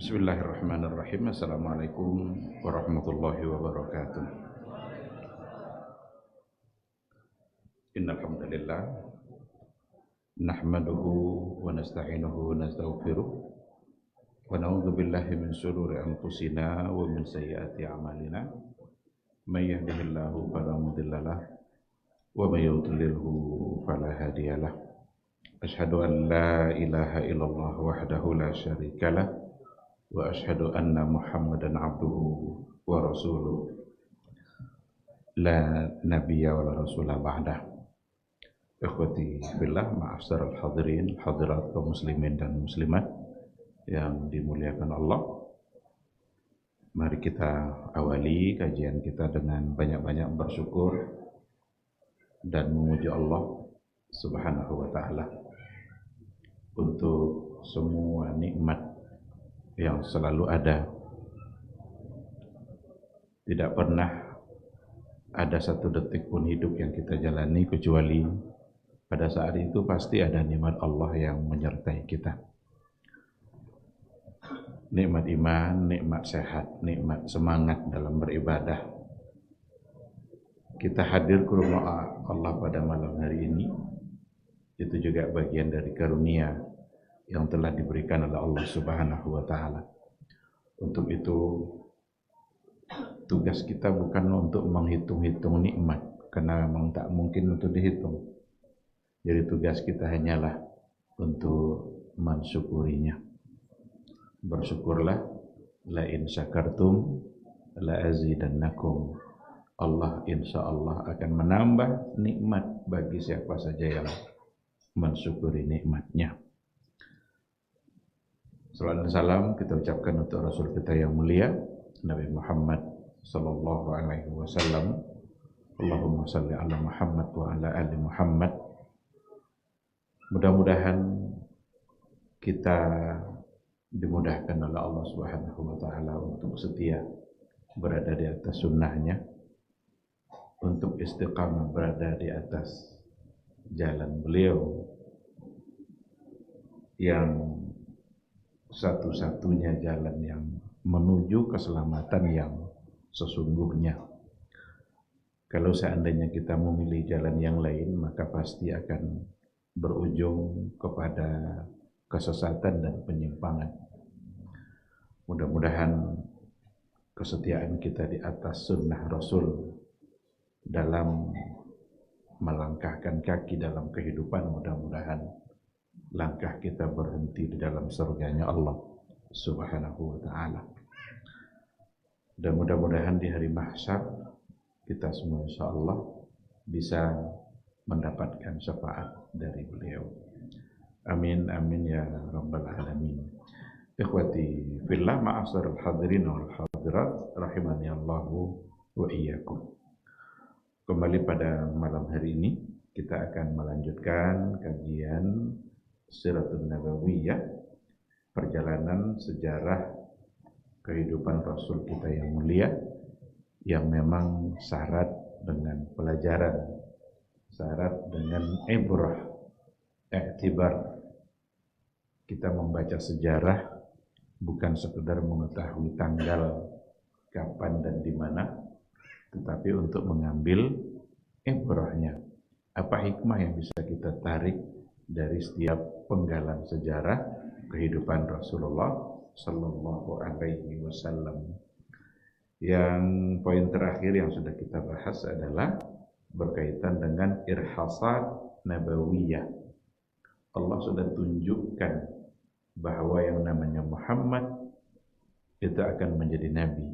Bismillahirrahmanirrahim. Assalamualaikum warahmatullahi wabarakatuh. Innal hamdalillah nahmaduhu wa nasta'inuhu wa nastaghfiruh wa na'udzu billahi min shururi anfusina wa min sayyiati a'malina. May yahdihillahu fala mudhillalah wa may yudlilhu fala hadiyalah. Asyhadu an la ilaha illallah wahdahu la syarikalah wa asyhadu anna Muhammadan abduhu wa rasuluh la nabiyya wa la rasula ba'dah. Ikhwati fillah, ma'asyiral hadirin hadirat kaum muslimin dan muslimat yang dimuliakan Allah. Mari kita awali kajian kita dengan banyak-banyak bersyukur dan memuji Allah Subhanahu wa taala untuk semua nikmat yang selalu ada. Tidak pernah ada satu detik pun hidup yang kita jalani kecuali pada saat itu pasti ada nikmat Allah yang menyertai kita. Nikmat iman, nikmat sehat, nikmat semangat dalam beribadah. Kita hadir ke rumah Allah pada malam hari ini, itu juga bagian dari karunia yang telah diberikan oleh Allah Subhanahu wa taala. Untuk itu tugas kita bukan untuk menghitung-hitung nikmat, karena memang tak mungkin untuk dihitung. Jadi tugas kita hanyalah untuk mensyukurinya. Bersyukurlah, la in syakartum la azidannakum. Allah insyaallah akan menambah nikmat bagi siapa saja yang mensyukuri nikmatnya. Salawat dan salam kita ucapkan untuk Rasul kita yang mulia Nabi Muhammad sallallahu alaihi wasallam. Allahumma salli ala Muhammad wa ala ali Muhammad. Mudah-mudahan kita dimudahkan oleh Allah Subhanahu wa taala untuk setia berada di atas sunnahnya, untuk istiqamah berada di atas jalan beliau yang satu-satunya jalan yang menuju keselamatan yang sesungguhnya. Kalau seandainya kita memilih jalan yang lain, maka pasti akan berujung kepada kesesatan dan penyimpangan. Mudah-mudahan kesetiaan kita di atas sunnah Rasul dalam melangkahkan kaki dalam kehidupan, mudah-mudahan langkah kita berhenti di dalam surganya Allah Subhanahu wa ta'ala. Dan mudah-mudahan di hari mahsyar kita semua insyaallah bisa mendapatkan syafaat dari beliau. Amin amin ya rabbal alamin. Ikhwati fillah, ma'asyiral hadirin wal hadirat rahimani Allahu wa iyyakum. Kembali pada malam hari ini kita akan melanjutkan kajian Siratun Nabawiyah, perjalanan sejarah kehidupan Rasul kita yang mulia, yang memang syarat dengan pelajaran, syarat dengan ibrah, i'tibar. Kita membaca sejarah bukan sekedar mengetahui tanggal kapan dan di mana, tetapi untuk mengambil ibrahnya. Apa hikmah yang bisa kita tarik dari setiap penggalan sejarah kehidupan Rasulullah sallallahu alaihi wasallam. Yang poin terakhir yang sudah kita bahas adalah berkaitan dengan irhasat nabawiyah. Allah sudah tunjukkan bahwa yang namanya Muhammad itu akan menjadi nabi.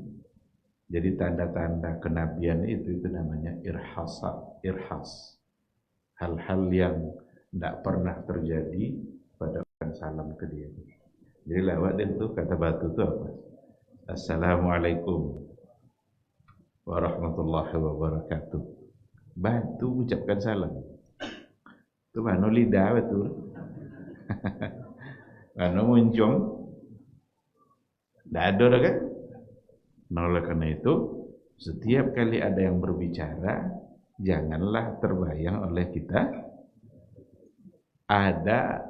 Jadi tanda-tanda kenabian itu namanya irhasat, irhas. Hal-hal yang tidak pernah terjadi pada orang salam ke dia. Jadi lewat itu kata batu itu apa? Assalamualaikum warahmatullahi wabarakatuh. Batu ucapkan salam. Itu mana lidah betul. Mana muncung. Tidak ada kan? Nah, oleh karena itu setiap kali ada yang berbicara, janganlah terbayang oleh kita ada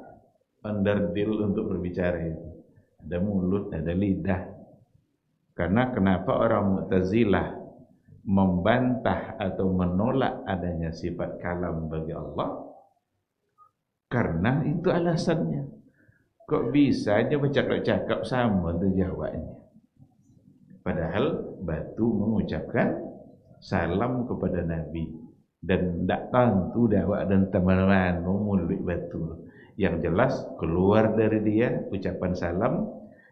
onderdil untuk berbicara itu. ada mulut, ada lidah. Karena kenapa orang Mu'tazilah membantah atau menolak adanya sifat kalam bagi Allah? Karena itu alasannya. Kok bisa aja bercakap-cakap sama tu jawabnya. Padahal batu mengucapkan salam kepada Nabi. Dan tak tentu dakwah dan teman-teman mulut batu. Yang jelas keluar dari dia ucapan salam.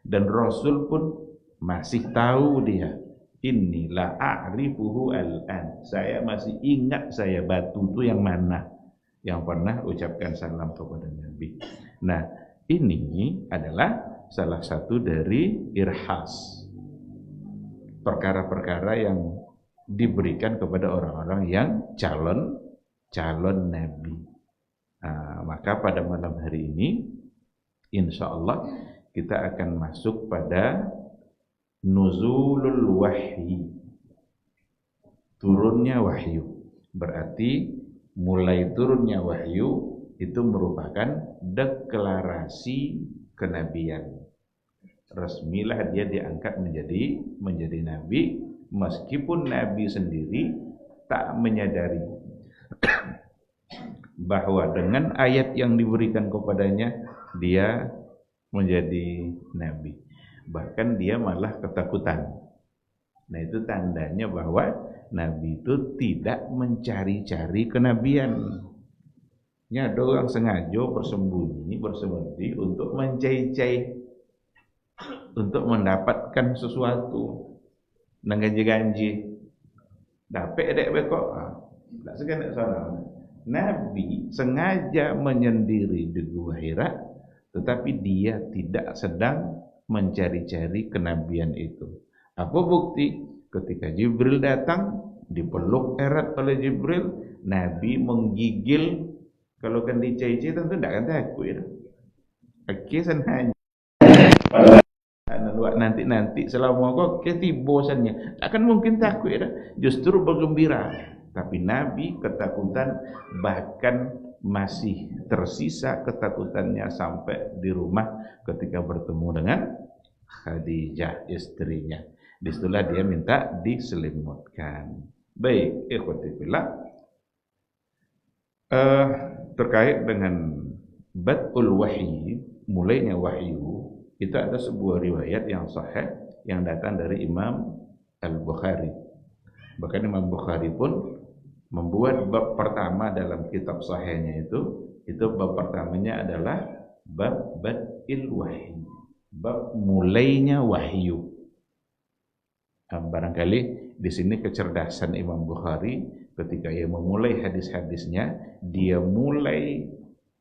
Dan Rasul pun masih tahu dia. Inilah a'rifuhu al-an. Saya masih ingat saya batu itu yang mana. Yang pernah ucapkan salam kepada Nabi. Nah, ini adalah salah satu dari irhas. Perkara-perkara yang diberikan kepada orang-orang yang calon Nabi. Maka pada malam hari ini, insya Allah kita akan masuk pada nuzulul wahyi, turunnya wahyu. Berarti mulai turunnya wahyu itu merupakan deklarasi kenabian. Resmilah dia diangkat menjadi nabi, meskipun nabi sendiri tak menyadari bahwa dengan ayat yang diberikan kepadanya dia menjadi nabi. Bahkan dia malah ketakutan. Nah, itu tandanya bahwa nabi itu tidak mencari-cari kenabian. Ada orang sengaja bersembunyi untuk mencai-cai, untuk mendapatkan sesuatu, janji dapat dek bekok, tak segan nak sana. Nabi sengaja menyendiri di Gua Hira, tetapi dia tidak sedang mencari-cari kenabian itu. Apa bukti? Ketika Jibril datang, dipeluk erat oleh Jibril, Nabi menggigil. Kalau kan dicai-cai tentu tidak akan takut ya. Akisan hanya nanti selama kau ketibosannya akan mungkin takut ya. Justru bergembira. Tapi Nabi ketakutan, bahkan masih tersisa ketakutannya sampai di rumah ketika bertemu dengan Khadijah istrinya. Disitulah dia minta diselimutkan. Baik, ikhwati fillah. Terkait dengan bad'ul wahyi, mulainya wahyu, itu ada sebuah riwayat yang sahih yang datang dari Imam Al-Bukhari. Bahkan Imam Bukhari pun membuat bab pertama dalam kitab sahihnya itu bab pertamanya adalah bab bad'il wahyi, bab mulainya wahyu. Barangkali di sini kecerdasan Imam Bukhari ketika ia memulai hadis-hadisnya, dia mulai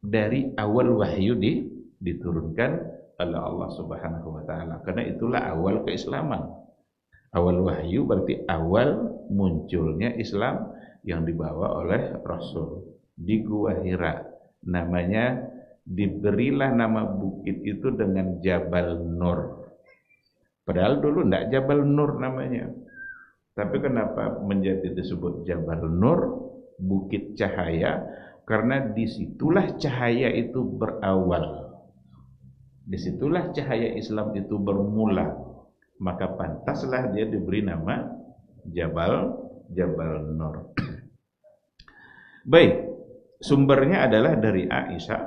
dari awal wahyu diturunkan oleh Allah Subhanahu wa taala. Karena itulah awal keislaman. Awal wahyu berarti awal munculnya Islam yang dibawa oleh Rasul di Gua Hira. Namanya, diberilah nama bukit itu dengan Jabal Nur. Padahal dulu tidak Jabal Nur namanya. Tapi kenapa menjadi disebut Jabal Nur, bukit cahaya? Karena disitulah cahaya itu berawal. Disitulah cahaya Islam itu bermula. Maka pantaslah dia diberi nama Jabal Nur. Baik, sumbernya adalah dari Aisyah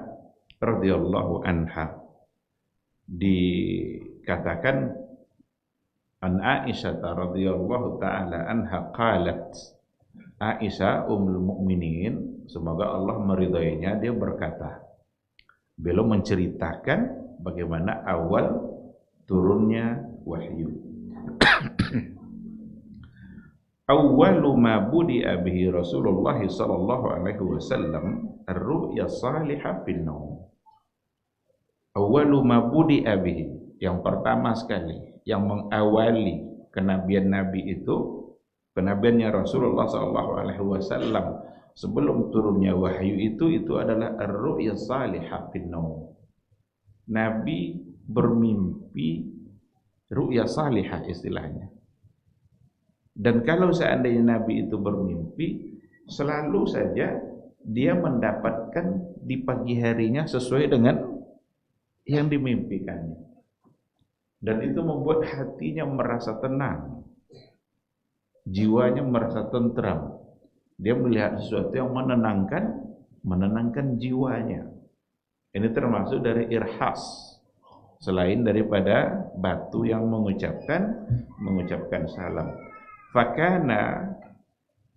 radhiyallahu anha. Dikatakan an Aisyah radhiyallahu taala anha qalat, Aisyah ummul mukminin, semoga Allah meridainya, dia berkata, beliau menceritakan bagaimana awal turunnya wahyu. Awwalu ma budi'a bihi Rasulullah sallallahu alaihi wasallam ar-ru'ya salihah fil naum. Awwalu ma budi'a bihi, yang pertama sekali yang mengawali kenabian Nabi itu, kenabiannya Rasulullah sallallahu alaihi wasallam sebelum turunnya wahyu itu adalah ar-ru'ya salihah fil naum. Nabi bermimpi ru'ya salihah istilahnya. Dan kalau seandainya Nabi itu bermimpi, selalu saja dia mendapatkan di pagi harinya sesuai dengan yang dimimpikannya. dan itu membuat hatinya merasa tenang, jiwanya merasa tentram. Dia melihat sesuatu yang menenangkan jiwanya. Ini termasuk dari irhas, selain daripada batu yang mengucapkan salam. Fakana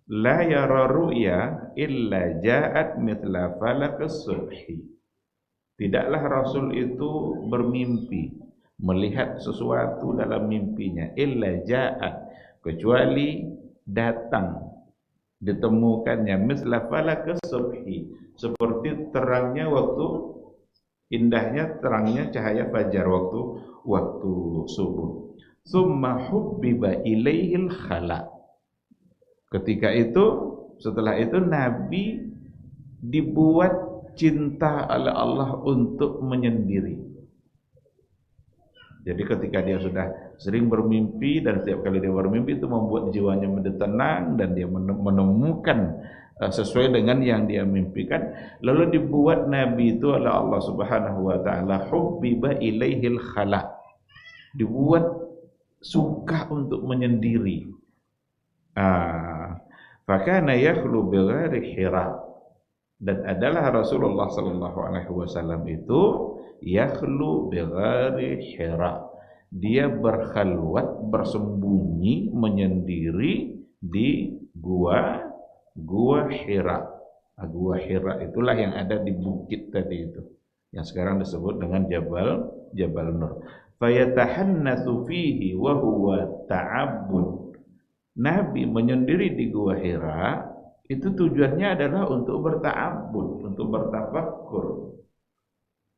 la yara ru'ya illa ja'at mithla falaqis subhi. Tidaklah Rasul itu bermimpi, melihat sesuatu dalam mimpinya, illa ja'at, kecuali datang, ditemukannya, mithla falaqis subhi, seperti terangnya waktu, indahnya terangnya cahaya fajar waktu subuh. Summa hubbiba ilaihil khala. Ketika itu, setelah itu Nabi dibuat cinta oleh Allah untuk menyendiri. Jadi ketika dia sudah sering bermimpi, dan setiap kali dia bermimpi itu membuat jiwanya menjadi tenang, dan dia menemukan sesuai dengan yang dia mimpikan, lalu dibuat Nabi itu oleh Allah Subhanahu wa taala hubbiba ilaihil khala, dibuat suka untuk menyendiri. Fakana yakhlu bighairi Hira, dan adalah Rasulullah sallallahu alaihi wasallam itu yakhlu bighairi Hira, dia berkhalwat, bersembunyi, menyendiri di gua Hira. Gua Hira itulah yang ada di bukit tadi itu, yang sekarang disebut dengan Jabal Nur. Fayatahannatsu fihi wa huwa ta'abbud. Nabi menyendiri di gua Hira itu tujuannya adalah untuk berta'abbud, untuk bertafakkur.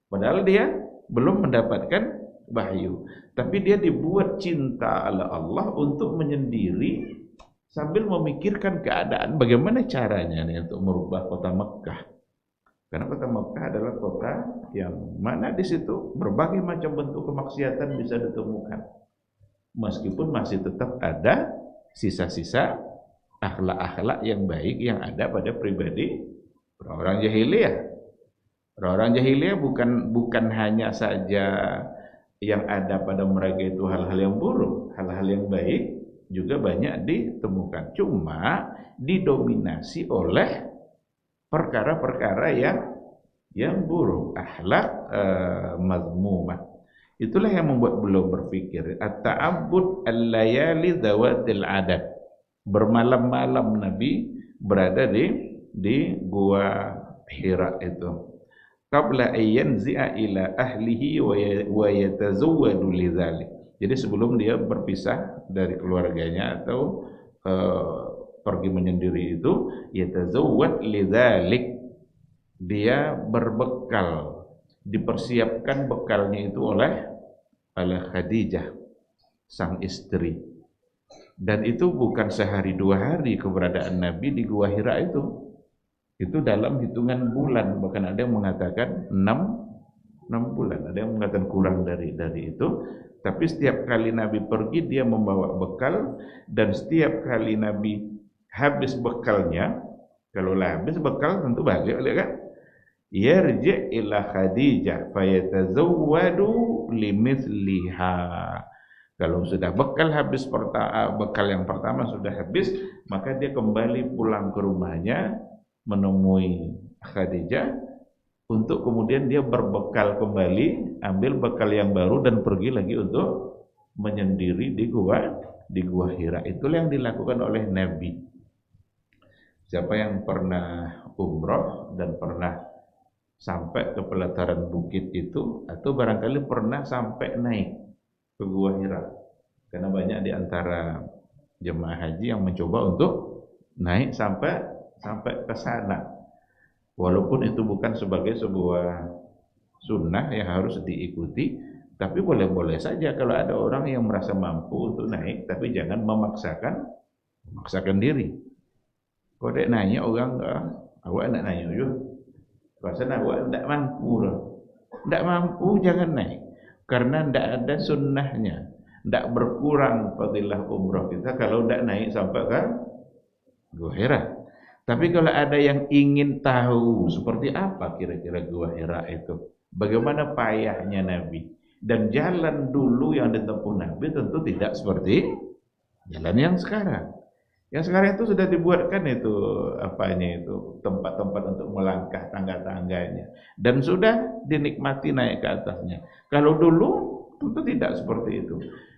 Padahal dia belum mendapatkan wahyu, tapi dia dibuat cinta oleh Allah untuk menyendiri sambil memikirkan keadaan bagaimana caranya nih untuk merubah kota Mekah. Karena kota Mekah adalah kota yang mana di situ berbagai macam bentuk kemaksiatan bisa ditemukan. Meskipun masih tetap ada sisa-sisa akhlak-akhlak yang baik yang ada pada pribadi orang jahiliyah. Orang jahiliyah bukan hanya saja yang ada pada mereka itu hal-hal yang buruk, hal-hal yang baik juga banyak ditemukan. Cuma didominasi oleh perkara-perkara yang buruk, akhlak mazmumah. Itulah yang membuat beliau berpikir at-ta'abbud al-layali dzawatil adad. Bermalam-malam Nabi berada di gua Hira itu. Qabla ayyanzi'a ila ahlihi wa yatazawwadu lidzalik. Jadi sebelum dia berpisah dari keluarganya atau pergi menyendiri itu, yatazawwad lidzalik, dia berbekal, dipersiapkan bekalnya itu oleh Khadijah, sang istri. Dan itu bukan sehari dua hari keberadaan Nabi di Gua Hira itu dalam hitungan bulan, bahkan ada yang mengatakan 6 bulan, ada yang mengatakan kurang dari itu. Tapi setiap kali Nabi pergi dia membawa bekal, dan setiap kali Nabi habis bekalnya, kalau habis bekal tentu balik kan, yarji' ila Khadijah fayatazawwadu limithliha. Kalau sudah bekal yang pertama sudah habis, maka dia kembali pulang ke rumahnya menemui Khadijah untuk kemudian dia berbekal kembali, ambil bekal yang baru dan pergi lagi untuk menyendiri di gua Hira. Itulah yang dilakukan oleh Nabi. Siapa yang pernah umroh dan pernah sampai ke pelataran bukit itu, atau barangkali pernah sampai naik ke Gua Hira, karena banyak di antara jemaah haji yang mencoba untuk naik sampai ke sana, walaupun itu bukan sebagai sebuah sunnah yang harus diikuti, tapi boleh-boleh saja kalau ada orang yang merasa mampu untuk naik, tapi jangan memaksakan diri. Kau dek nanya orang, awak nak nanya yuk, pasal awak tidak mampu, jangan naik. Karena tidak ada sunnahnya, tidak berkurang fadilah umrah kita kalau tidak naik sampai ke Gua Hira. Tapi kalau ada yang ingin tahu seperti apa kira-kira Gua Hira itu, bagaimana payahnya Nabi, Dan jalan dulu yang ditempuh Nabi tentu tidak seperti jalan yang sekarang. Yang sekarang itu sudah dibuatkan itu apanya itu tempat-tempat untuk melangkah tangga-tangganya dan sudah dinikmati naik ke atasnya. Kalau dulu tentu tidak seperti itu.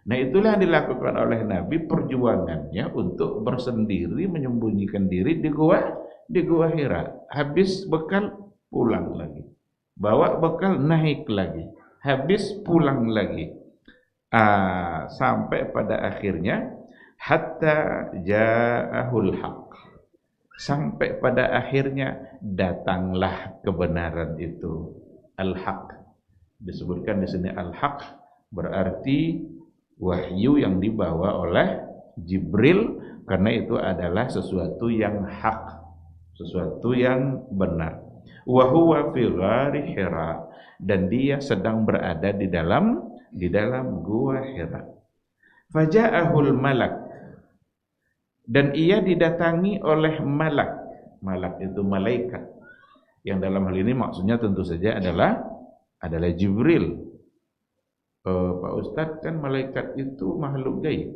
Nah, itulah yang dilakukan oleh Nabi, perjuangannya untuk bersendiri menyembunyikan diri di gua Hira. Habis bekal pulang lagi. Bawa bekal naik lagi. Habis pulang lagi. Sampai pada akhirnya hatta ja'ahul haq, sampai pada akhirnya datanglah kebenaran itu, al-haq. Disebutkan di sini al-haq berarti wahyu yang dibawa oleh Jibril, karena itu adalah sesuatu yang hak, sesuatu yang benar. Wa huwa fi ghari Hira, dan dia sedang berada di dalam gua Hira. Faja'ahul malak, dan ia didatangi oleh malak. Malak itu malaikat. Yang dalam hal ini maksudnya tentu saja adalah Jibril. Pak Ustadz, kan malaikat itu makhluk gaib.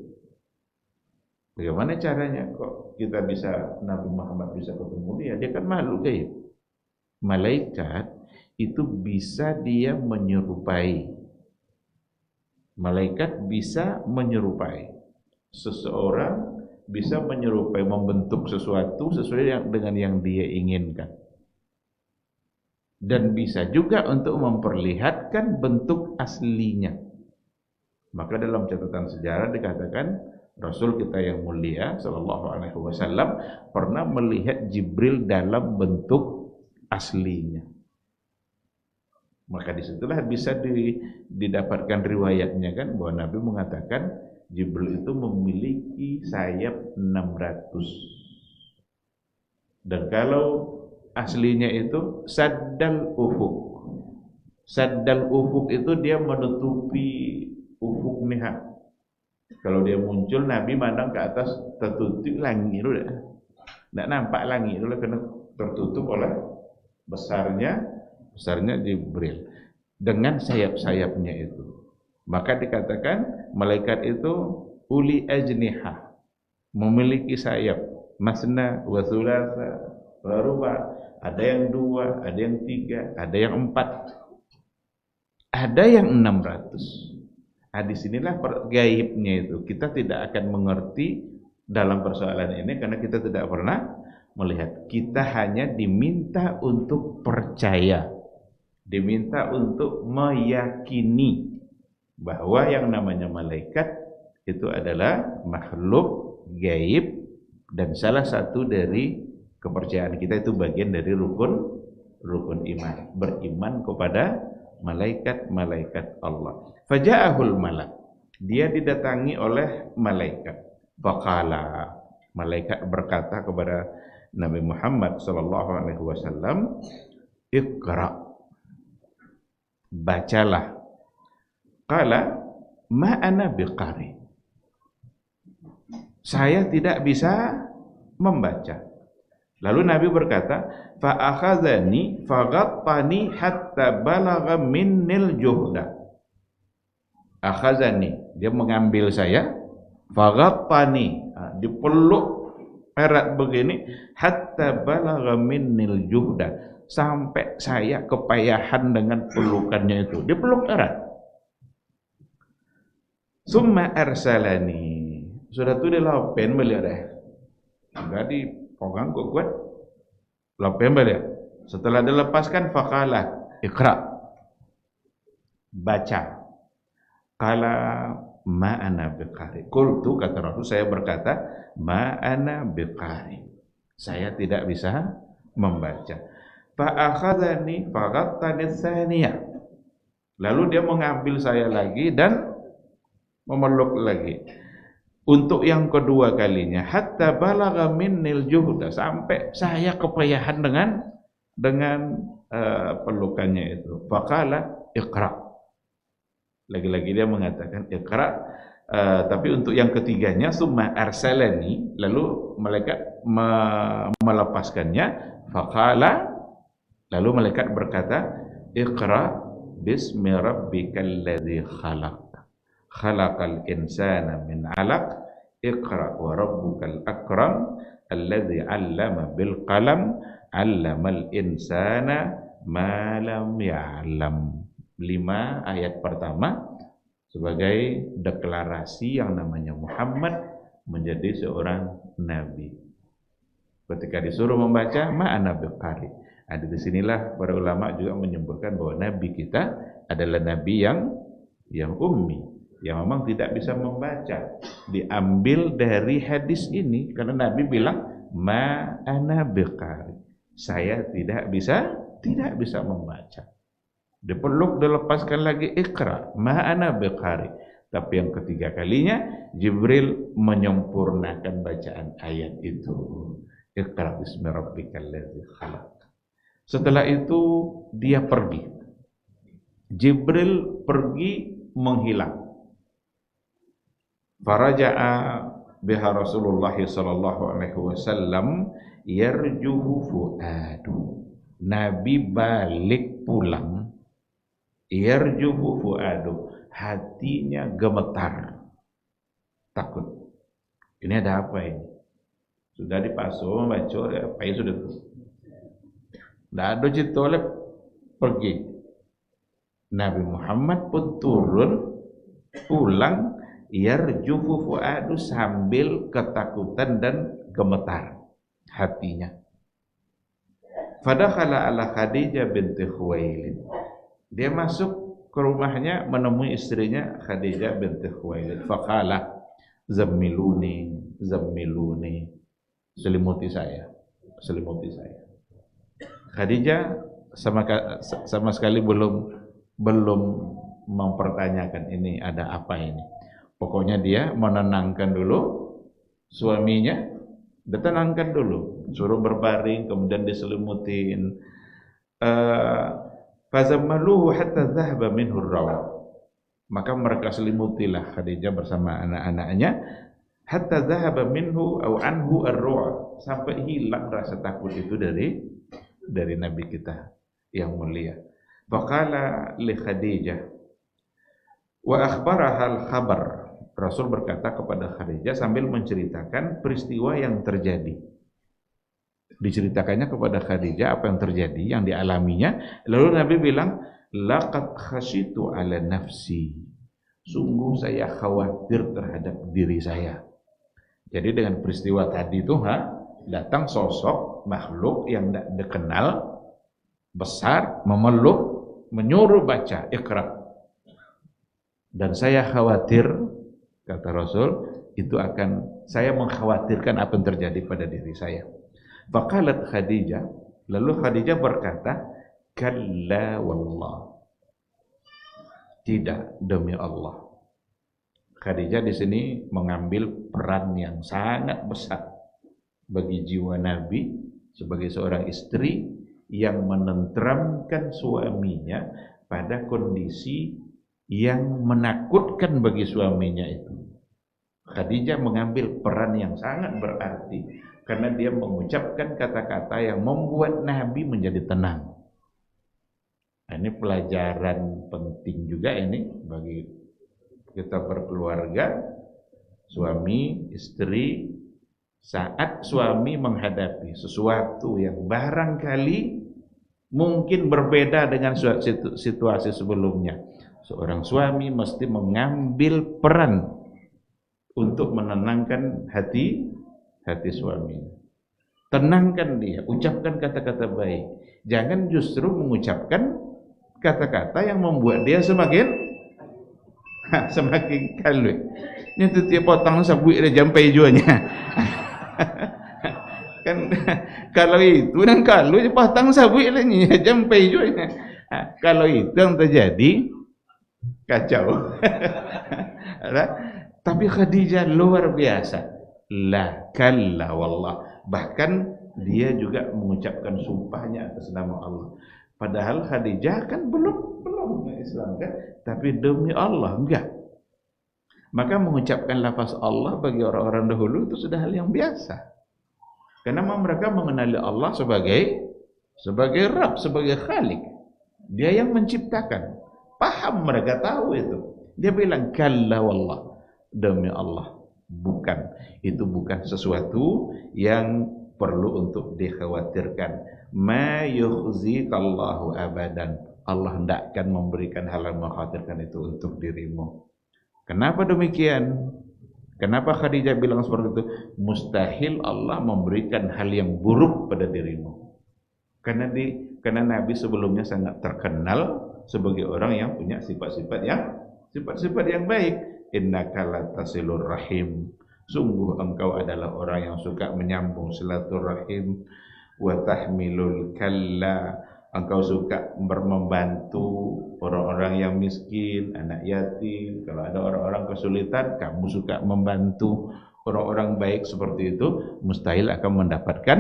Bagaimana caranya kok kita bisa, Nabi Muhammad bisa ketemu dia? Dia kan makhluk gaib. Malaikat itu bisa dia menyerupai. Malaikat bisa menyerupai. Seseorang bisa menyerupai, membentuk sesuatu sesuai dengan yang dia inginkan. Dan bisa juga untuk memperlihatkan bentuk aslinya. Maka dalam catatan sejarah dikatakan Rasul kita yang mulia sallallahu alaihi wasallam pernah melihat Jibril dalam bentuk aslinya. Maka disitulah bisa didapatkan riwayatnya kan, bahwa Nabi mengatakan Jibril itu memiliki sayap 600. Dan kalau aslinya itu saddal ufuk. Saddal ufuk itu dia menutupi ufuk niha. Kalau dia muncul, Nabi mandang ke atas, tertutup langit itu dah. Tidak nampak langit itu, karena tertutup oleh besarnya Jibril dengan sayap-sayapnya itu. Maka dikatakan malaikat itu uli ajnihah, memiliki sayap, masna wa thulatha wa ruba', ada yang 2, ada yang 3, ada yang 4, ada yang 600. Di sinilah gaibnya itu. Kita tidak akan mengerti dalam persoalan ini karena kita tidak pernah melihat. Kita hanya diminta untuk percaya, diminta untuk meyakini bahwa yang namanya malaikat itu adalah makhluk gaib, dan salah satu dari kepercayaan kita itu bagian dari rukun iman, beriman kepada malaikat Allah. Faja'ahul malak, dia didatangi oleh malaikat. Faqala, malaikat berkata kepada Nabi Muhammad sallallahu alaihi wasallam, Iqra, bacalah. Qala ma ana biqari, saya tidak bisa membaca. Lalu Nabi berkata, fa akhadhani faghattani hatta balagha minnil juhda. Akhadhani, dia mengambil saya, faghattani, dipeluk erat begini, hatta balagha minnil juhda, sampai saya kepayahan dengan pelukannya itu. Dipeluk erat. Summa arsalani, sudah tu dia lapen beliau dah. Enggak dipegang kuat, lapen beliau. Setelah dilepaskan, faqala iqra, baca. Qala ma ana biqari. Qultu, kata Rasul, saya berkata, ma ana biqari, saya tidak bisa membaca. Fa akhadhani faghattani tsaniyah, lalu dia mengambil saya lagi dan memeluk lagi untuk yang kedua kalinya, hatta balagha minnil juhda, sampai saya kepayahan dengan pelukannya itu. Faqala iqra, lagi-lagi dia mengatakan iqra, tapi untuk yang ketiganya summa arsalani, lalu malaikat melepaskannya. Faqala, lalu malaikat berkata iqra Bismi rabbikal ladzi khalaq. Khalaqal insana min 'alaq. Iqra wa rabbukal akram alladzi 'allama bil qalam 'allamal insana ma lam ya'lam. 5 ayat pertama sebagai deklarasi yang namanya Muhammad menjadi seorang nabi. Ketika disuruh membaca, ma'ana biqari. Ada di sinilah para ulama juga menyebutkan bahwa nabi kita adalah nabi yang ummi, yang memang tidak bisa membaca. Diambil dari hadis ini karena Nabi bilang ma'ana biqari. Saya tidak bisa membaca. Dipeluk, dilepaskan lagi Iqra, ma'ana biqari. Tapi yang ketiga kalinya Jibril menyempurnakan bacaan ayat itu. Iqra bismi rabbikal ladzi khalaq. Setelah itu dia pergi. Jibril pergi menghilang. Faraja'a biha Rasulullah sallallahu alaihi wasallam yarjuhu fuadu. Nabi balik pulang. Yarjuhu fuadu, hatinya gemetar, takut. Ini ada apa ini? Sudah dipasung, baca, apa ya sudah. Tidak ada cerita, pergi. Nabi Muhammad pun turun, pulang, yarjuhu fuadu, sambil ketakutan dan gemetar hatinya. Fadakhala ala Khadijah binti Khuwailid. Dia masuk ke rumahnya menemui istrinya Khadijah binti Khuwailid. Faqala zammiluni, zammiluni. Selimuti saya. Khadijah sama sekali belum mempertanyakan ini ada apa ini. Pokoknya dia menenangkan dulu suaminya, ditenangkan dulu, suruh berbaring, kemudian diselimutin. Fazammaluhu hatta dhahaba minhu ar-raw. Maka mereka selimutilah Khadijah bersama anak-anaknya hatta dhahaba minhu aw anhu ar-raw, sampai hilang rasa takut itu dari Nabi kita yang mulia. Faqala li Khadijah wa akhbaraha al-khabar. Rasul berkata kepada Khadijah sambil menceritakan peristiwa yang terjadi. Diceritakannya kepada Khadijah apa yang terjadi, yang dialaminya. Lalu Nabi bilang, laqad khashitu ala nafsi. Sungguh saya khawatir terhadap diri saya. Jadi dengan peristiwa tadi itu datang sosok makhluk yang tidak dikenal, besar, memeluk, menyuruh baca Iqra. Dan saya khawatir, kata Rasul, itu akan saya mengkhawatirkan apa yang terjadi pada diri saya. Faqalat Khadijah, lalu Khadijah berkata, kalla wallah. Tidak, demi Allah. Khadijah di sini mengambil peran yang sangat besar bagi jiwa Nabi sebagai seorang istri yang menenteramkan suaminya pada kondisi yang menakutkan bagi suaminya itu. Khadijah mengambil peran yang sangat berarti karena dia mengucapkan kata-kata yang membuat Nabi menjadi tenang. Nah, ini pelajaran penting juga ini bagi kita berkeluarga, suami, istri. Saat suami menghadapi sesuatu yang barangkali mungkin berbeda dengan situasi sebelumnya, seorang suami mesti mengambil peran untuk menenangkan hati suaminya. Tenangkan dia, ucapkan kata-kata baik. Jangan justru mengucapkan kata-kata yang membuat dia semakin kalut. Ini tu tiap potong sabuk dia jampai jualnya. Kan kalau itu dan kalau je potong sabuk lah ni jampai jualnya. Kalau itu yang terjadi kacau. Tapi Khadijah luar biasa. La kalla wallah. Bahkan dia juga mengucapkan sumpahnya atas nama Allah. Padahal Khadijah kan belum Islam kan, tapi demi Allah enggak. Maka mengucapkan lafaz Allah bagi orang-orang dahulu itu sudah hal yang biasa. Karena mereka mengenali Allah sebagai Rabb, sebagai Khalik. Dia yang menciptakan. Paham, mereka tahu itu. Dia bilang, kalla wallah, demi Allah, bukan. Itu bukan sesuatu yang perlu untuk dikhawatirkan. Ma yukhzikallahu abadan. Allah tidak akan memberikan hal yang mengkhawatirkan itu untuk dirimu. Kenapa demikian? Kenapa Khadijah bilang seperti itu? Mustahil Allah memberikan hal yang buruk pada dirimu. Karena Nabi sebelumnya sangat terkenal sebagai orang yang punya sifat-sifat yang baik. Innaka latasilur rahim. Sungguh engkau adalah orang yang suka menyambung silaturahim. Wa tahmilul kalla. Engkau suka membantu orang-orang yang miskin, anak yatim. Kalau ada orang-orang kesulitan, kamu suka membantu orang-orang baik seperti itu. Mustahil akan mendapatkan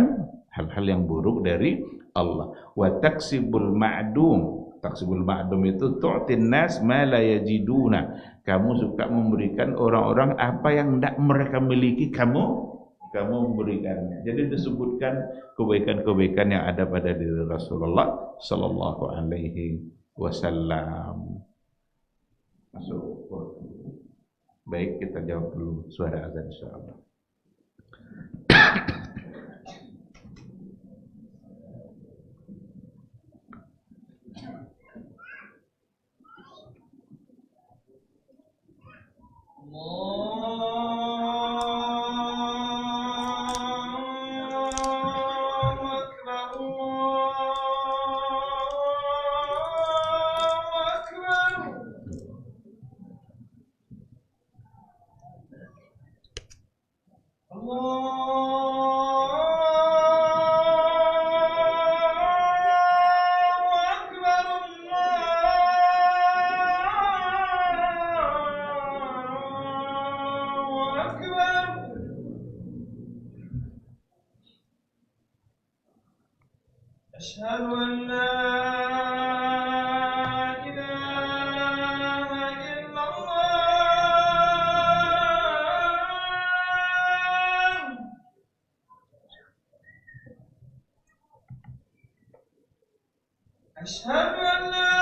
hal-hal yang buruk dari Allah. Wa taksibul ma'dum. Taksibul ma'dum itu tu'tin nas ma la yajiduna. Kamu suka memberikan orang-orang apa yang tidak mereka miliki, kamu memberikannya. Jadi disebutkan kebaikan-kebaikan yang ada pada diri Rasulullah sallallahu alaihi wasallam. Masuk. Baik, kita jawab dulu suara azan insyaallah. أشهد أن لا إله إلا الله أشهد أن لا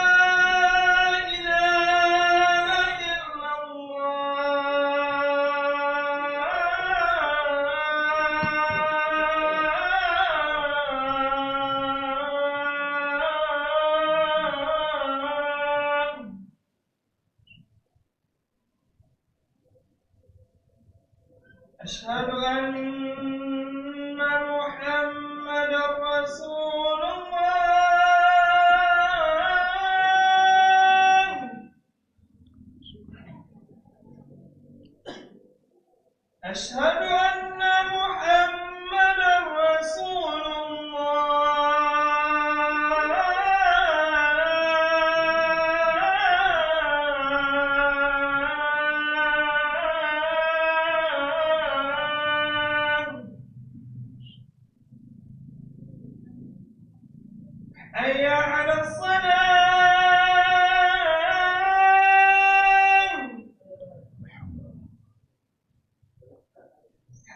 إله إلا الله أشهد أن محمد رسول الله أشهد أن محمد رسول الله حي على الصلاة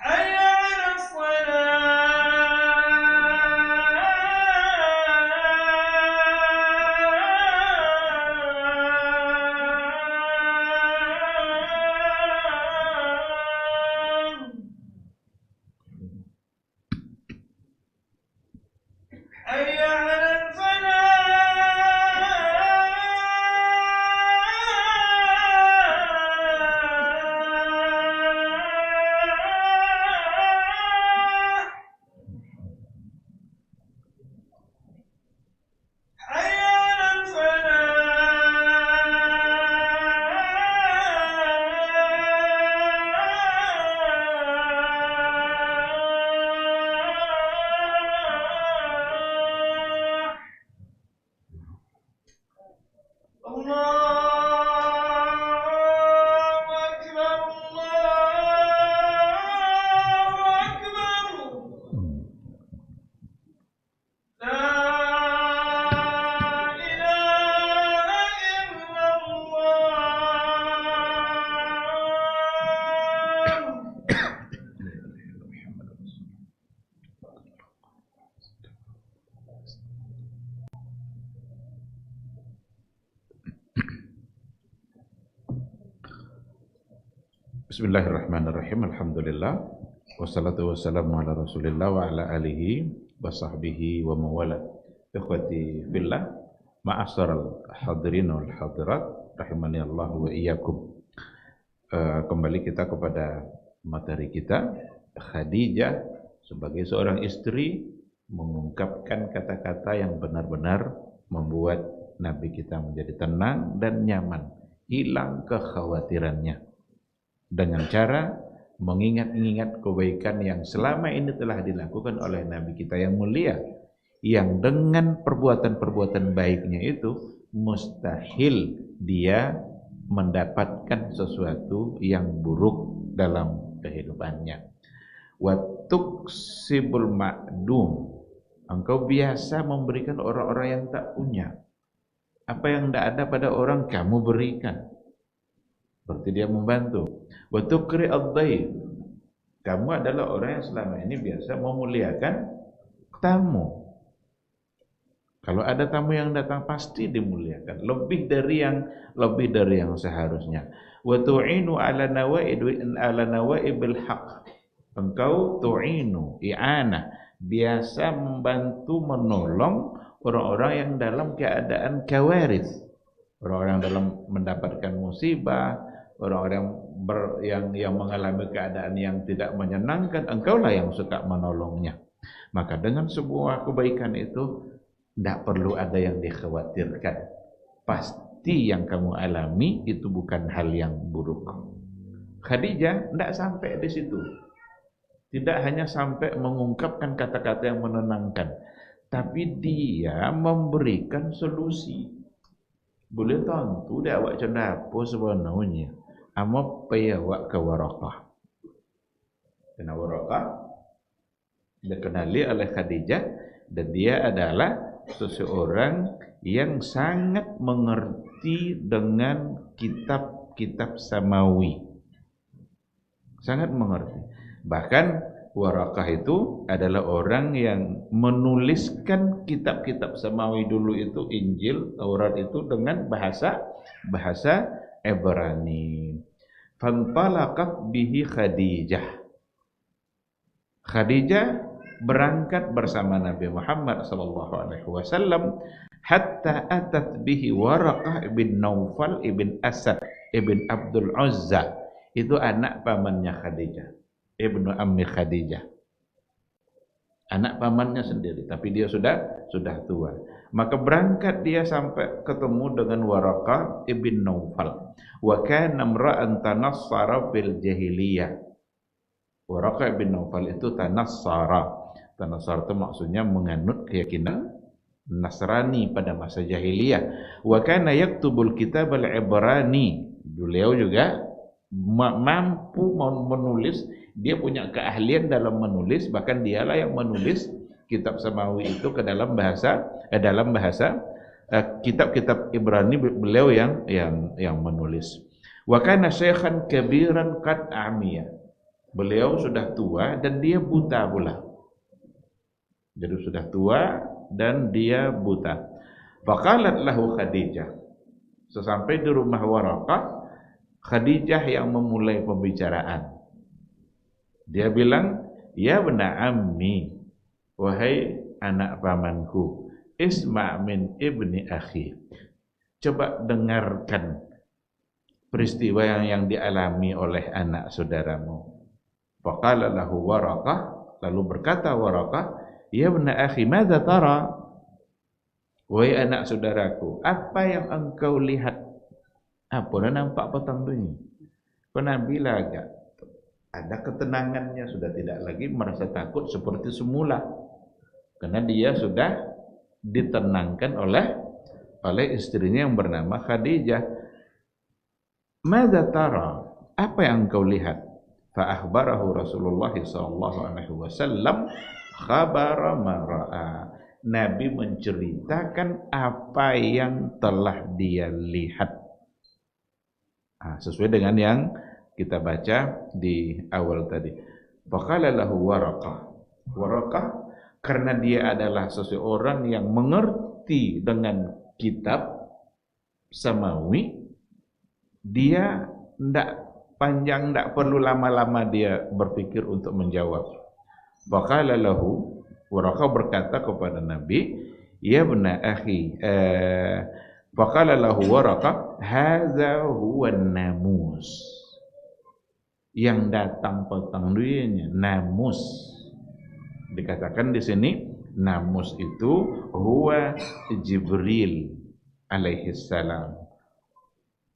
حي على الصلاة حي على الفلاح Bismillahirrahmanirrahim. Alhamdulillah. Wassalatu wassalamu ala Rasulillah wa ala alihi wa sahbihi wa mawala. Ikhwati fillah, ma'assaral hadirin wal hadirat, rahimani Allah wa iyyakum. Kembali kita kepada materi kita. Khadijah sebagai seorang istri mengungkapkan kata-kata yang benar-benar membuat Nabi kita menjadi tenang dan nyaman, hilang kekhawatirannya, dengan cara mengingat-ingat kebaikan yang selama ini telah dilakukan oleh Nabi kita yang mulia, yang dengan perbuatan-perbuatan baiknya itu mustahil dia mendapatkan sesuatu yang buruk dalam kehidupannya. Wa tuksibul ma'dum, engkau biasa memberikan orang-orang yang tak punya. Apa yang tidak ada pada orang kamu berikan. Seperti dia membantu. Wa tuqri ad-dhaif, kamu adalah orang yang selama ini biasa memuliakan tamu. Kalau ada tamu yang datang pasti dimuliakan lebih dari yang seharusnya. Wa tu'inu ala nawaibil haqq, engkau tu'inu, i'anah, biasa membantu menolong orang-orang yang dalam keadaan kawaris, orang-orang dalam mendapatkan musibah, orang-orang yang mengalami keadaan yang tidak menyenangkan, engkaulah yang suka menolongnya. Maka dengan sebuah kebaikan itu tidak perlu ada yang dikhawatirkan. Pasti yang kamu alami itu bukan hal yang buruk. Khadijah tidak sampai di situ. Tidak hanya sampai mengungkapkan kata-kata yang menenangkan, tapi dia memberikan solusi. Boleh tentu dia awak cendapo sebenarnya. Ama paya awak ke Waraqah. Karena Waraqah dikenali oleh Khadijah dan dia adalah seseorang yang sangat mengerti dengan kitab-kitab samawi. Sangat mengerti. Bahkan Waraqah itu adalah orang yang menuliskan kitab-kitab samawi dulu itu, Injil, Taurat itu dengan bahasa Ibrani. Fantalaqat bihi Khadijah. Khadijah berangkat bersama Nabi Muhammad sallallahu alaihi wasallam hatta atat bihi Waraqah ibn Naufal ibn Asad ibn Abdul Uzza. Itu anak pamannya Khadijah, ibnu ammi Khadijah, anak pamannya sendiri, tapi dia sudah tua. Maka berangkat dia sampai ketemu dengan Waraqah ibn Naufal. Wa kana imra'an tanassara fil jahiliyah. Waraqah ibn Naufal itu tanassara. Tanassara itu maksudnya menganut keyakinan Nasrani pada masa jahiliyah. Wa kana yaktubul kitab al-Ibrani. Beliau juga mampu menulis, dia punya keahlian dalam menulis, bahkan dialah yang menulis kitab samawi itu ke dalam bahasa kitab-kitab Ibrani, beliau yang menulis. Wa kana syaikhan kabiran qad amiya. Beliau sudah tua dan dia buta pula. Jadi sudah tua dan dia buta. Faqalat lahu Khadijah. Sesampai di rumah Waraqah, Khadijah yang memulai pembicaraan. Dia bilang, "Ya bna ammi, wahai anak pamanku, isma' min ibni akhi." Coba dengarkan peristiwa yang dialami oleh anak saudaramu. Faqala lahu Waraqah, lalu berkata Waraqah, "Ya bna akhi, madza tara?" Wahai anak saudaraku, apa yang engkau lihat? Apa dah nampak petang tu ni? Kau Nabi lah agak ada ketenangannya, sudah tidak lagi merasa takut seperti semula, karena dia sudah ditenangkan oleh istrinya yang bernama Khadijah. Madza tara? Apa yang engkau lihat? Fa akhbarahu Rasulullah sallallahu alaihi wasallam khabara ma ra'a. Nabi menceritakan apa yang telah dia lihat. Sesuai dengan yang kita baca di awal tadi. Faqala lahu Waraqah. Waraqah karena dia adalah seseorang yang mengerti dengan kitab samawi, dia tidak panjang, tidak perlu lama-lama dia berpikir untuk menjawab. Faqala lahu, Waraqah berkata kepada Nabi, ya ibna akhi, faqala lahu Waraqah, hadza huwa namus. Yang datang petang duanya, namus. Dikatakan di sini namus itu huwa Jibril alaihi salam,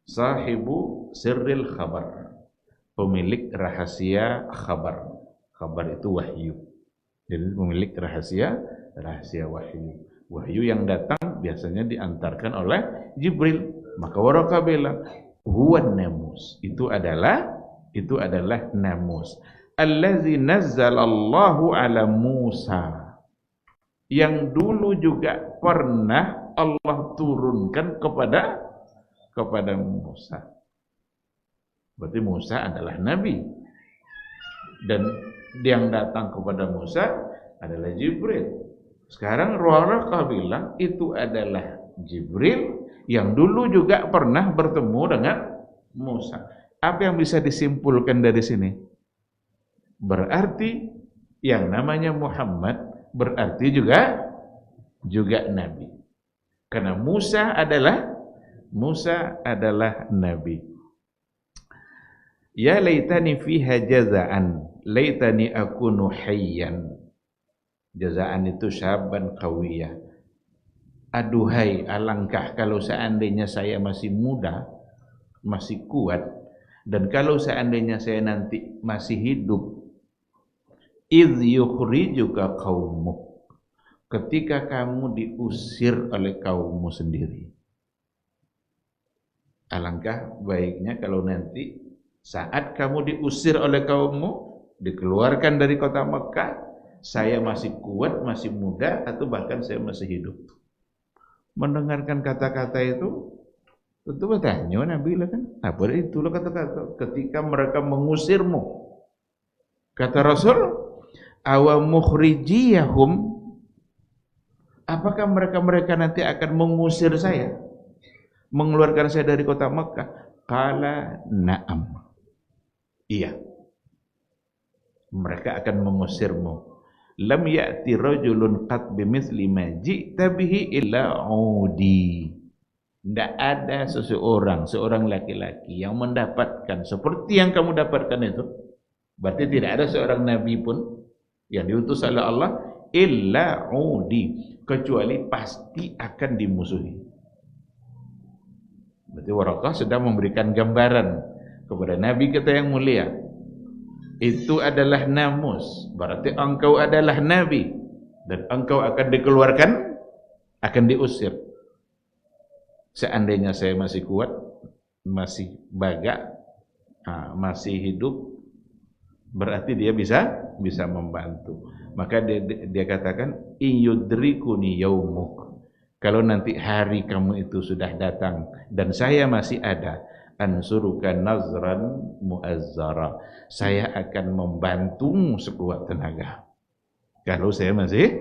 sahibu sirril khabar, pemilik rahasia khabar. Khabar itu wahyu. Jadi pemilik rahasia wahyu. Wahyu yang datang biasanya diantarkan oleh Jibril. Maka Waraqah bilang, huwa namus. Itu adalah namus. Allazi nazzalallahu ala Musa. Yang dulu juga pernah Allah turunkan kepada Musa. Berarti Musa adalah nabi. Dan yang datang kepada Musa adalah Jibril. Sekarang Waraqah bilang itu adalah Jibril yang dulu juga pernah bertemu dengan Musa. Apa yang bisa disimpulkan dari sini? Berarti yang namanya Muhammad berarti juga nabi. Karena Musa adalah nabi. Ya laitani fiha jazaan, laitani akunu hayyan. Jazaan itu syaban qawiyah. Aduhai, alangkah kalau seandainya saya masih muda, masih kuat, dan kalau seandainya saya nanti masih hidup, idh yukhrijuka qaumuk, ketika kamu diusir oleh kaummu sendiri. Alangkah baiknya kalau nanti saat kamu diusir oleh kaummu, dikeluarkan dari kota Mekah, saya masih kuat, masih muda, atau bahkan saya masih hidup. Mendengarkan kata-kata itu bertanya Nabi lah kan, apa itulah kata-kata ketika mereka mengusirmu. Kata Rasul, awa mukhrijiyahum, apakah mereka nanti akan mengusir saya, mengeluarkan saya dari kota Mekah? Qala na'am, iya, mereka akan mengusirmu. Lam ya'ti rajulun qad bimithli ma ji'ta bihi illa udi. Tidak ada seorang laki-laki yang mendapatkan seperti yang kamu dapatkan itu. Berarti tidak ada seorang nabi pun yang diutus oleh Allah illa udi, kecuali pasti akan dimusuhi. Berarti Waraqah sedang memberikan gambaran kepada nabi kita yang mulia. Itu adalah namus, berarti engkau adalah nabi dan engkau akan dikeluarkan, akan diusir. Seandainya saya masih kuat, masih baga, masih hidup, berarti dia bisa membantu. Maka dia katakan, iyudrikuni yaumuk, kalau nanti hari kamu itu sudah datang dan saya masih ada, ansuruka nazran muazzara, saya akan membantumu sekuat tenaga. Kalau saya masih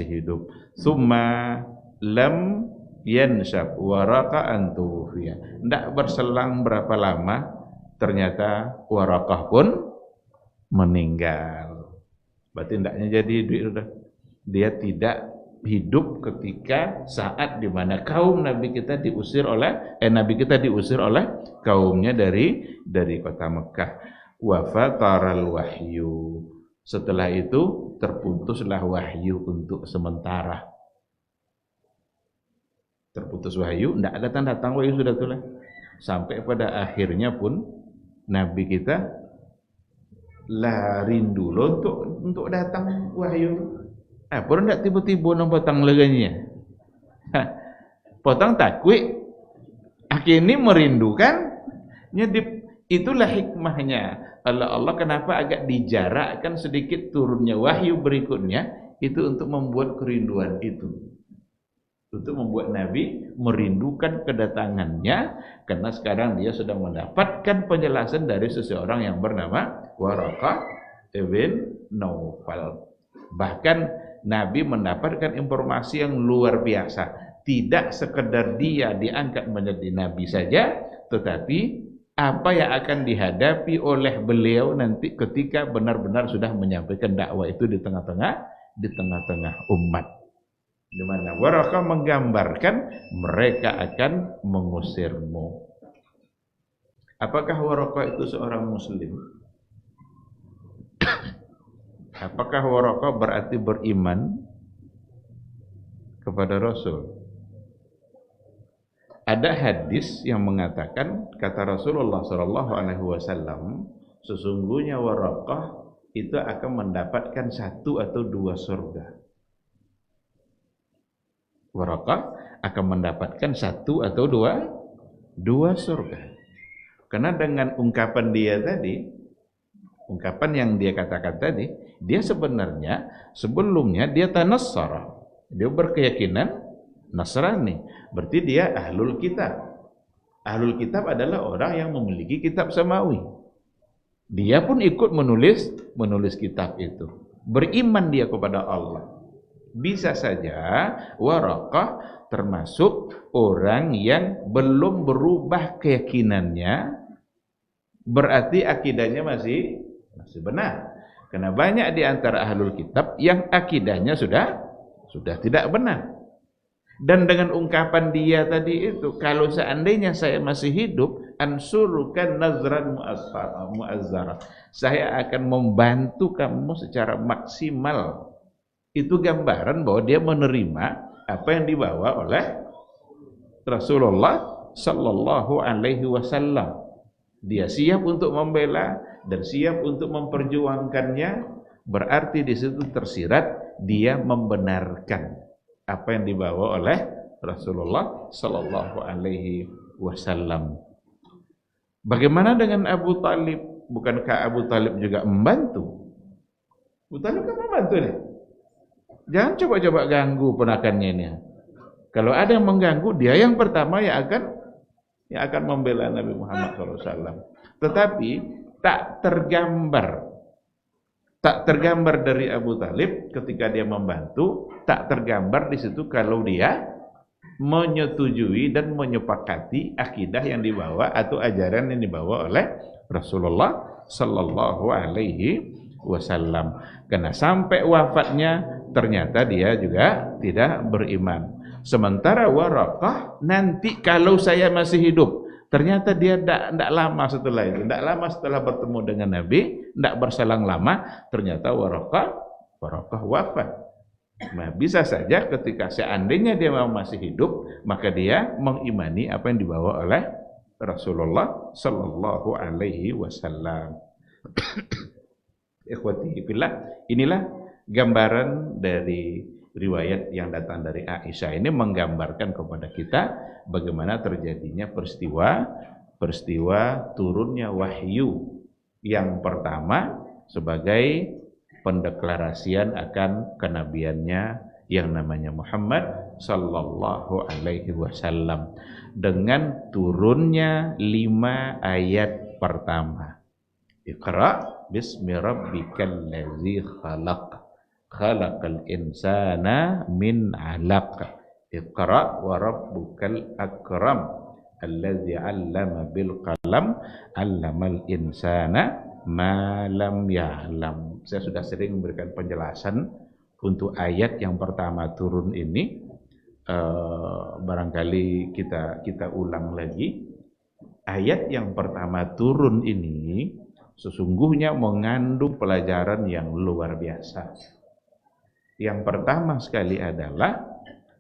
hidup. Summa lam yanshab Waraqah an tuwfiya. Tidak berselang berapa lama ternyata Waraqah pun meninggal. Berarti tidaknya jadi dia tidak hidup ketika saat di mana kaum nabi kita diusir oleh kaumnya dari kota Mekah. Wa fataral wahyu. Setelah itu terputuslah wahyu untuk sementara. Terputus wahyu, tidak ada datang wahyu sudah tulah. Sampai pada akhirnya pun nabi kita lah rindu loh untuk datang wahyu. Pun tidak tiba-tiba nak potong leganya. Potong takwi, akhirnya merindukan. Jadi itulah hikmahnya Allah kenapa agak dijarakkan sedikit turunnya wahyu berikutnya, itu untuk membuat kerinduan itu. Untuk membuat Nabi merindukan kedatangannya, karena sekarang dia sudah mendapatkan penjelasan dari seseorang yang bernama Waraqah ibn Naufal. Bahkan Nabi mendapatkan informasi yang luar biasa. Tidak sekedar dia diangkat menjadi Nabi saja, tetapi apa yang akan dihadapi oleh beliau nanti ketika benar-benar sudah menyampaikan dakwah itu di tengah-tengah umat. Di mana Waraqah menggambarkan mereka akan mengusirmu. Apakah Waraqah itu seorang muslim? Apakah Waraqah berarti beriman kepada Rasul? Ada hadis yang mengatakan, kata Rasulullah SAW, sesungguhnya Waraqah itu akan mendapatkan 1 atau 2 surga. Waraqah akan mendapatkan 1 atau 2 surga. Karena dengan ungkapan dia tadi, ungkapan yang dia katakan tadi, dia sebenarnya sebelumnya dia tanassara. Dia berkeyakinan Nasrani. Berarti dia ahlul kitab. Ahlul kitab adalah orang yang memiliki kitab samawi. Dia pun ikut menulis kitab itu. Beriman dia kepada Allah. Bisa saja Waraqah termasuk orang yang belum berubah keyakinannya, berarti akidahnya masih benar. Karena banyak di antara ahlul kitab yang akidahnya sudah tidak benar. Dan dengan ungkapan dia tadi itu, kalau seandainya saya masih hidup, ansurukan nazran muazzara, saya akan membantu kamu secara maksimal. Itu gambaran bahwa dia menerima apa yang dibawa oleh Rasulullah sallallahu alaihi wasallam. Dia siap untuk membela dan siap untuk memperjuangkannya, berarti di situ tersirat dia membenarkan apa yang dibawa oleh Rasulullah sallallahu alaihi wasallam. Bagaimana dengan Abu Talib? Bukankah Abu Talib juga membantu? Abu Talib kan membantu nih. Jangan coba-coba ganggu ponakannya ini. Kalau ada yang mengganggu, dia yang pertama yang akan membela Nabi Muhammad SAW. Tetapi tak tergambar dari Abu Talib ketika dia membantu, tak tergambar di situ kalau dia menyetujui dan menyepakati akidah yang dibawa atau ajaran yang dibawa oleh Rasulullah sallallahu alaihi wasallam. Karena sampai wafatnya ternyata dia juga tidak beriman. Sementara Waraqah nanti kalau saya masih hidup, ternyata dia tidak lama setelah itu, tidak lama setelah bertemu dengan Nabi, tidak berselang lama, ternyata Waraqah wafat. Nah, bisa saja ketika seandainya dia masih hidup, maka dia mengimani apa yang dibawa oleh Rasulullah sallallahu alaihi wasallam. Ikhwati fillah, inilah gambaran dari riwayat yang datang dari Aisyah ini menggambarkan kepada kita bagaimana terjadinya peristiwa turunnya wahyu yang pertama sebagai pendeklarasian akan kenabiannya yang namanya Muhammad sallallahu alaihi wasallam dengan turunnya 5 ayat pertama. Iqra bismi rabbikal ladzi khalaq khalaqal insana min 'alaq. Iqra wa rabbukal akram alladzi 'allama bil qalam 'allamal insana ma lam ya'lam. Saya sudah sering memberikan penjelasan untuk ayat yang pertama turun ini. Barangkali kita ulang lagi. Ayat yang pertama turun ini sesungguhnya mengandung pelajaran yang luar biasa. Yang pertama sekali adalah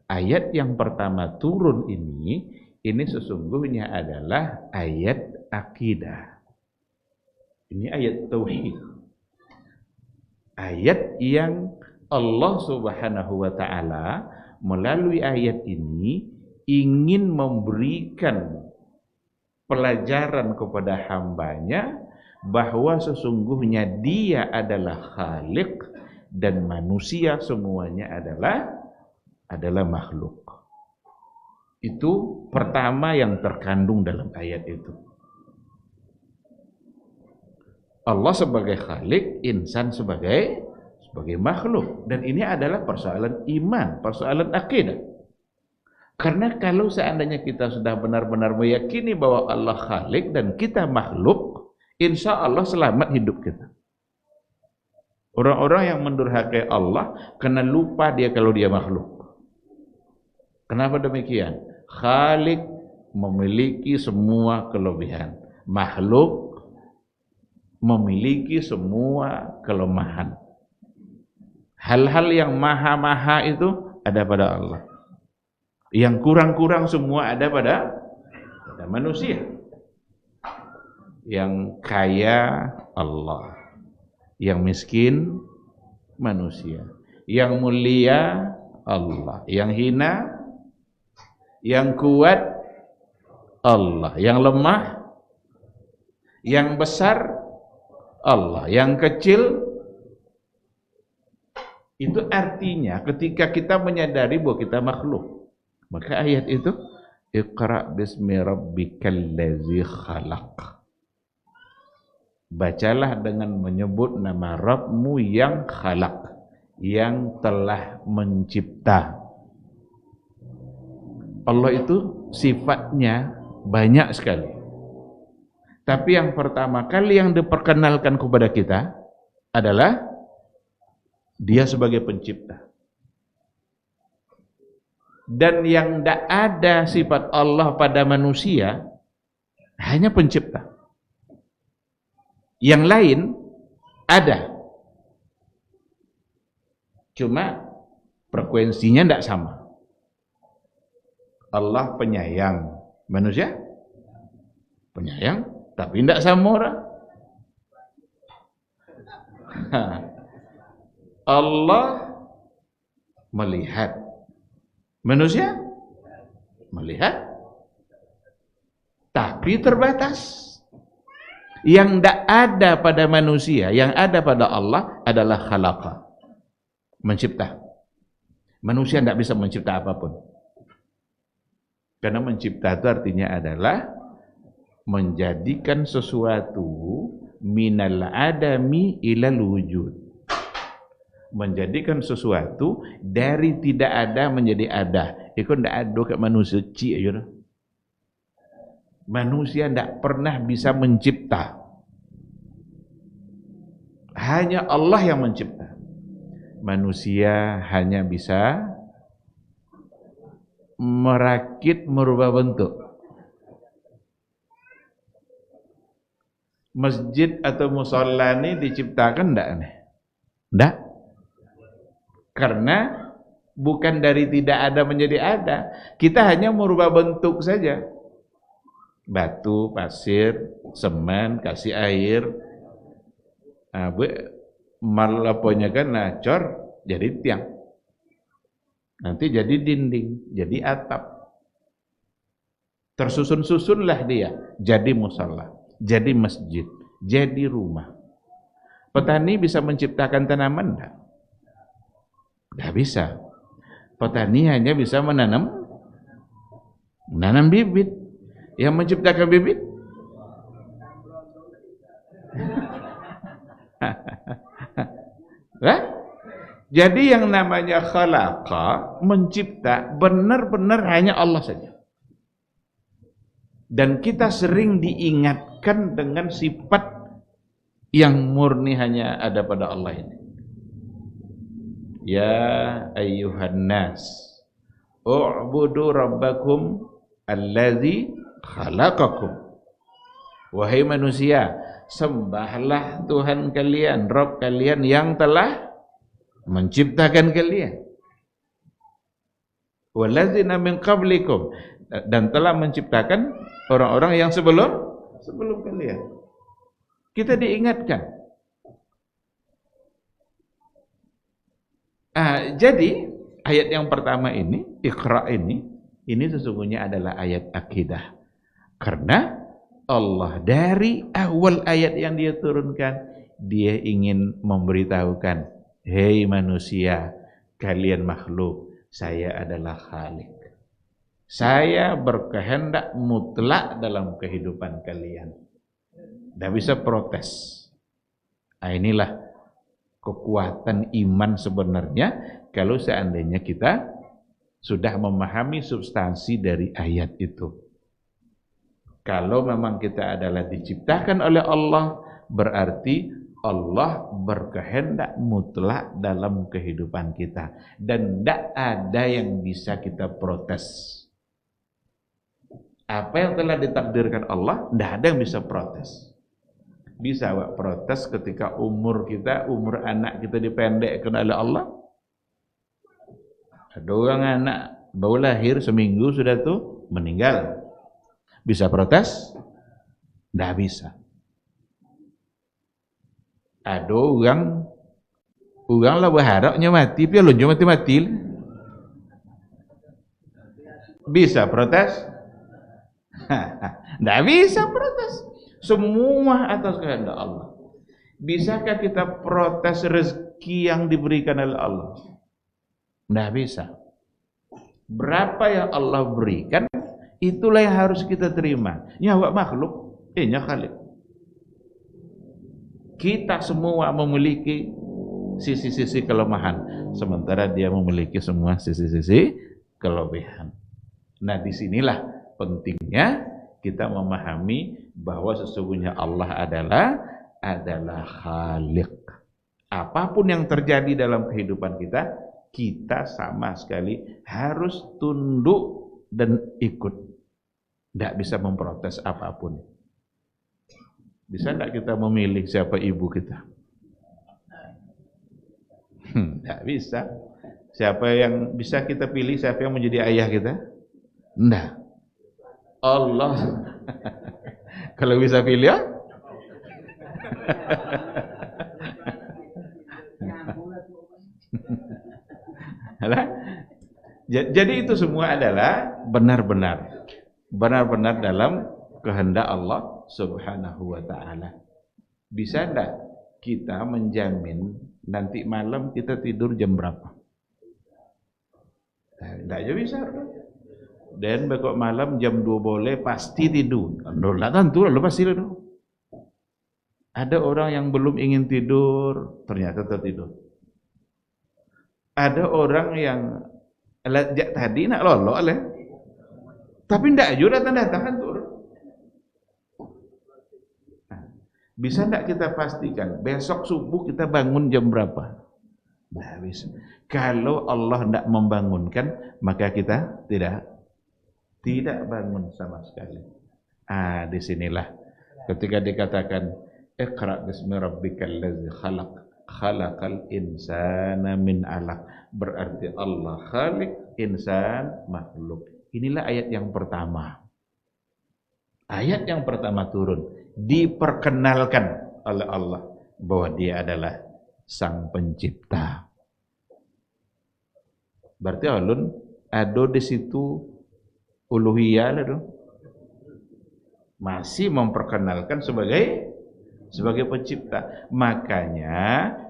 ayat yang pertama turun ini sesungguhnya adalah ayat akidah. Ini ayat tauhid. Ayat yang Allah Subhanahu wa taala melalui ayat ini ingin memberikan pelajaran kepada hambanya bahwa sesungguhnya dia adalah Khaliq dan manusia semuanya adalah makhluk. Itu pertama yang terkandung dalam ayat itu. Allah sebagai Khaliq, insan sebagai makhluk, dan ini adalah persoalan iman, persoalan akidah. Karena kalau seandainya kita sudah benar-benar meyakini bahwa Allah Khalik dan kita makhluk, insya Allah selamat hidup kita. Orang-orang yang mendurhakai Allah kena lupa dia kalau dia makhluk. Kenapa demikian? Khalik memiliki semua kelebihan, makhluk memiliki semua kelemahan. Hal-hal yang maha-maha itu ada pada Allah. Yang kurang-kurang semua ada pada manusia. Yang kaya Allah, yang miskin manusia, yang mulia Allah, yang hina, yang kuat Allah, yang lemah, yang besar Allah, yang kecil. Itu artinya ketika kita menyadari bahwa kita makhluk, maka ayat itu Iqra bismi rabbikal ladzi khalaq. Bacalah dengan menyebut nama Rabbmu yang khalaq, yang telah mencipta. Allah itu sifatnya banyak sekali. Tapi yang pertama kali yang diperkenalkan kepada kita adalah Dia sebagai pencipta. Dan yang tidak ada sifat Allah pada manusia hanya pencipta. Yang lain ada, cuma frekuensinya tidak sama. Allah penyayang, manusia penyayang, tapi tidak sama orang. Allah melihat, manusia melihat, tapi terbatas. Yang tidak ada pada manusia, yang ada pada Allah adalah khalaqa, mencipta. Manusia tidak bisa mencipta apapun. Karena mencipta itu artinya adalah menjadikan sesuatu minal adami ilal wujud. Menjadikan sesuatu dari tidak ada menjadi ada. Itu tidak ada ke manusia cik aja. Manusia tidak pernah bisa mencipta. Hanya Allah yang mencipta. Manusia hanya bisa merakit, merubah bentuk. Masjid atau musholla ini diciptakan enggak nih? Enggak. Karena bukan dari tidak ada menjadi ada. Kita hanya merubah bentuk saja. Batu, pasir, semen, kasih air. Malaponya kan nacor jadi tiang. Nanti jadi dinding, jadi atap. Tersusun-susunlah dia jadi musholla, jadi masjid, jadi rumah. Petani bisa menciptakan tanaman enggak? Enggak bisa. Petani hanya bisa menanam bibit. Yang menciptakan bibit Jadi yang namanya khalaqa, mencipta, benar-benar hanya Allah saja. Dan kita sering diingatkan dengan sifat yang murni hanya ada pada Allah ini. Ya ayyuhan nas, u'budu rabbakum alladzi khalaqakum. Wahai manusia, sembahlah Tuhan kalian, Rabb kalian yang telah menciptakan kalian. Walladzina min qablikum, dan telah menciptakan orang-orang yang sebelum kalian. Kita diingatkan. Jadi ayat yang pertama ini, Iqra ini sesungguhnya adalah ayat akidah. Karena Allah dari awal ayat yang dia turunkan, dia ingin memberitahukan, hei manusia, kalian makhluk, saya adalah Khalik. Saya berkehendak mutlak dalam kehidupan kalian. Tidak bisa protes. Inilah kekuatan iman sebenarnya kalau seandainya kita sudah memahami substansi dari ayat itu. Kalau memang kita adalah diciptakan oleh Allah, berarti Allah berkehendak mutlak dalam kehidupan kita. Dan tidak ada yang bisa kita protes. Apa yang telah ditakdirkan Allah, tidak ada yang bisa protes. Bisa protes ketika umur anak kita dipendekkan oleh Allah? Ada orang anak baru lahir seminggu sudah tuh meninggal. Bisa protes? Tidak bisa. Ada orang lah berharapnya mati, tapi lonjo mati-mati. Bisa protes? Tidak bisa protes. Semua atas kehendak Allah. Bisakah kita protes rezeki yang diberikan oleh Allah? Tidak bisa. Berapa yang Allah berikan, itulah yang harus kita terima. Nyawa makhluk, nya Khalik. Kita semua memiliki sisi-sisi kelemahan, sementara dia memiliki semua sisi-sisi kelebihan. Nah, disinilah pentingnya kita memahami bahwa sesungguhnya Allah adalah Khalik. Apapun yang terjadi dalam kehidupan kita, kita sama sekali harus tunduk dan ikut. Tidak bisa memprotes apapun. Bisa tidak kita memilih siapa ibu kita? Tidak bisa. Siapa yang bisa kita pilih, siapa yang menjadi ayah kita? Tidak. Allah. Kalau bisa pilih ya? Jadi itu semua adalah benar-benar dalam kehendak Allah Subhanahu wa ta'ala. Bisa enggak kita menjamin nanti malam kita tidur jam berapa? Enggak aja bisa. Dan besok malam jam 2 boleh pasti tidur. Lah tentu lah pasti tidur. Ada orang yang belum ingin tidur, ternyata tertidur. Ada orang yang tadi nak lolok lah. Tapi ndak juga datang kan turun. Bisa ndak kita pastikan besok subuh kita bangun jam berapa? Nggak bisa. Kalau Allah ndak membangunkan, maka kita tidak bangun sama sekali. Disinilah ketika dikatakan Iqra bismi rabbikal ladzi khalaq khalaqal insana min 'alaq, berarti Allah khaliq, insan makhluk. Inilah ayat yang pertama. Ayat yang pertama turun, diperkenalkan oleh Allah bahwa Dia adalah Sang Pencipta. Berarti alun ada di situ uluhiyah lah, masih memperkenalkan sebagai pencipta. Makanya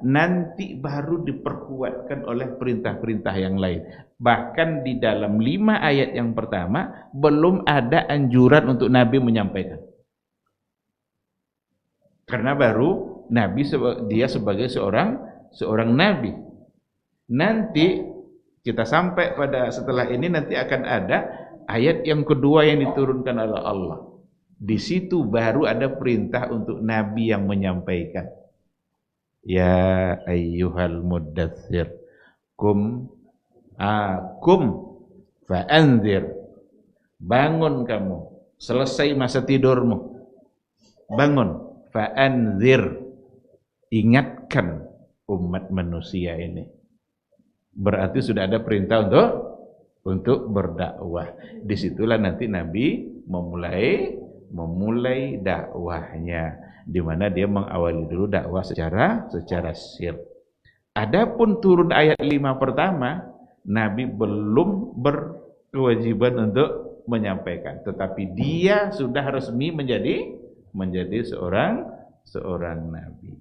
nanti baru diperkuatkan oleh perintah-perintah yang lain. Bahkan di dalam 5 ayat yang pertama belum ada anjuran untuk Nabi menyampaikan. Karena baru Nabi dia sebagai seorang Nabi. Nanti kita sampai pada setelah ini nanti akan ada ayat yang kedua yang diturunkan oleh Allah. Di situ baru ada perintah untuk Nabi yang menyampaikan. Ya ayyuhal muddatsir kum fa'anzir. Bangun kamu, selesai masa tidurmu. Bangun, fa'anzir. Ingatkan umat manusia ini. Berarti sudah ada perintah untuk berdakwah. Disitulah nanti Nabi memulai dakwahnya, di mana dia mengawali dulu dakwah secara sir. Adapun turun ayat 5 pertama, Nabi belum berkewajiban untuk menyampaikan, tetapi dia sudah resmi menjadi seorang nabi.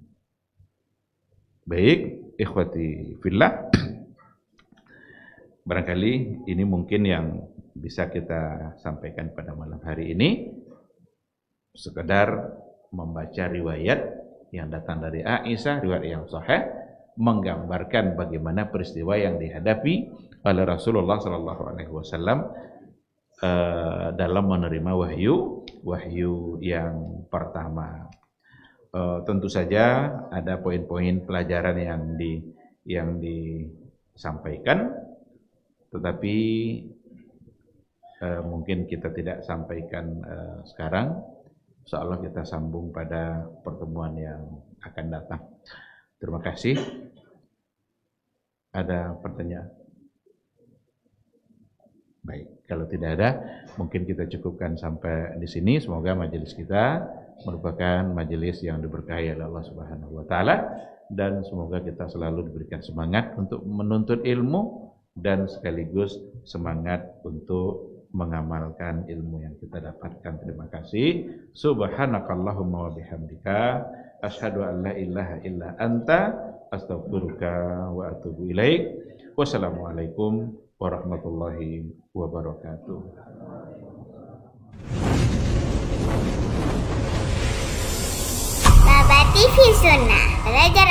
Baik, ikhwati fillah. Barangkali ini mungkin yang bisa kita sampaikan pada malam hari ini. Sekedar membaca riwayat yang datang dari Aisyah, riwayat yang sahih, menggambarkan bagaimana peristiwa yang dihadapi oleh Rasulullah SAW dalam menerima wahyu yang pertama. Tentu saja ada poin-poin pelajaran yang disampaikan, tetapi mungkin kita tidak sampaikan sekarang. Insyaallah kita sambung pada pertemuan yang akan datang. Terima kasih. Ada pertanyaan? Baik, kalau tidak ada, mungkin kita cukupkan sampai di sini. Semoga majelis kita merupakan majelis yang diberkahi oleh Allah Subhanahu wa taala, dan semoga kita selalu diberikan semangat untuk menuntut ilmu dan sekaligus semangat untuk mengamalkan ilmu yang kita dapatkan. Terima kasih. Subhanakallahumma wa bihamdika asyhadu an la ilaha illa anta astaghfiruka wa atubu ilaik. Wassalamualaikum warahmatullahi wabarakatuh. Baba TV Sunnah, belajar